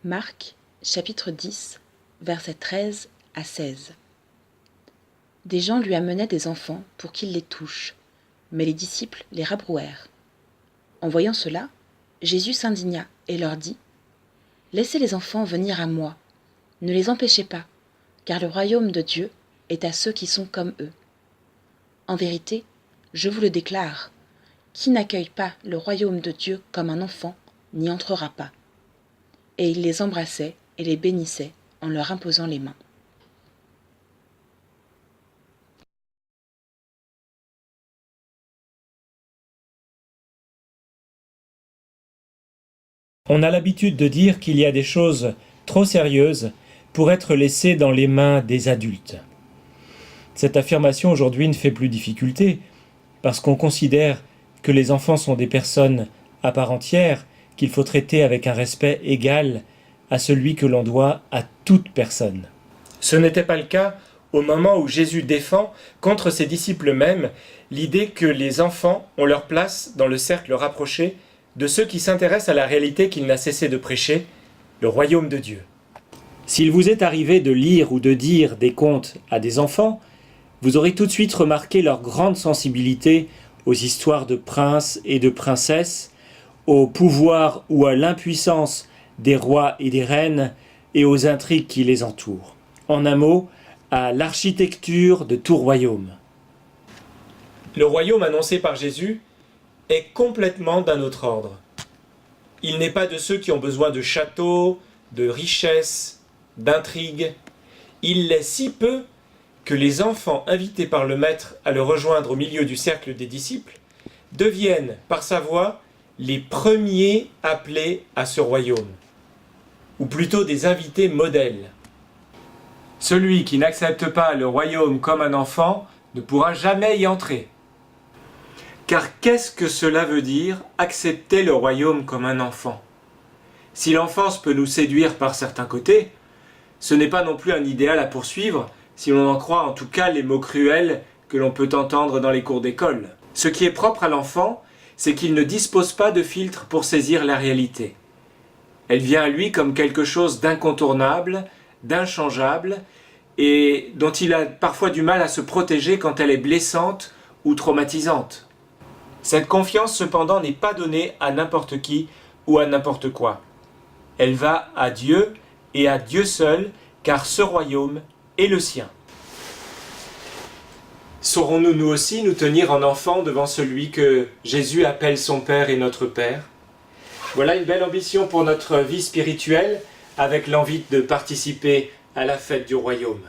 Marc, chapitre 10, versets 13 à 16. Des gens lui amenaient des enfants pour qu'il les touche, mais les disciples les rabrouèrent. En voyant cela, Jésus s'indigna et leur dit : « Laissez les enfants venir à moi, ne les empêchez pas, car le royaume de Dieu est à ceux qui sont comme eux. En vérité, je vous le déclare, qui n'accueille pas le royaume de Dieu comme un enfant n'y entrera pas. » Et il les embrassait et les bénissait en leur imposant les mains. On a l'habitude de dire qu'il y a des choses trop sérieuses pour être laissées dans les mains des adultes. Cette affirmation aujourd'hui ne fait plus difficulté, parce qu'on considère que les enfants sont des personnes à part entière, qu'il faut traiter avec un respect égal à celui que l'on doit à toute personne. Ce n'était pas le cas au moment où Jésus défend, contre ses disciples même, l'idée que les enfants ont leur place dans le cercle rapproché de ceux qui s'intéressent à la réalité qu'il n'a cessé de prêcher, le royaume de Dieu. S'il vous est arrivé de lire ou de dire des contes à des enfants, vous aurez tout de suite remarqué leur grande sensibilité aux histoires de princes et de princesses, au pouvoir ou à l'impuissance des rois et des reines et aux intrigues qui les entourent. En un mot, à l'architecture de tout royaume. Le royaume annoncé par Jésus est complètement d'un autre ordre. Il n'est pas de ceux qui ont besoin de châteaux, de richesses, d'intrigues. Il l'est si peu que les enfants invités par le maître à le rejoindre au milieu du cercle des disciples deviennent, par sa voix, les premiers appelés à ce royaume, ou plutôt des invités modèles. Celui qui n'accepte pas le royaume comme un enfant ne pourra jamais y entrer. Car qu'est-ce que cela veut dire, accepter le royaume comme un enfant ? Si l'enfance peut nous séduire par certains côtés, ce n'est pas non plus un idéal à poursuivre, si l'on en croit en tout cas les mots cruels que l'on peut entendre dans les cours d'école. Ce qui est propre à l'enfant, c'est qu'il ne dispose pas de filtre pour saisir la réalité. Elle vient à lui comme quelque chose d'incontournable, d'inchangeable, et dont il a parfois du mal à se protéger quand elle est blessante ou traumatisante. Cette confiance cependant n'est pas donnée à n'importe qui ou à n'importe quoi. Elle va à Dieu et à Dieu seul, car ce royaume est le sien. Saurons-nous nous aussi nous tenir en enfants devant celui que Jésus appelle son Père et notre Père ? Voilà une belle ambition pour notre vie spirituelle, avec l'envie de participer à la fête du royaume.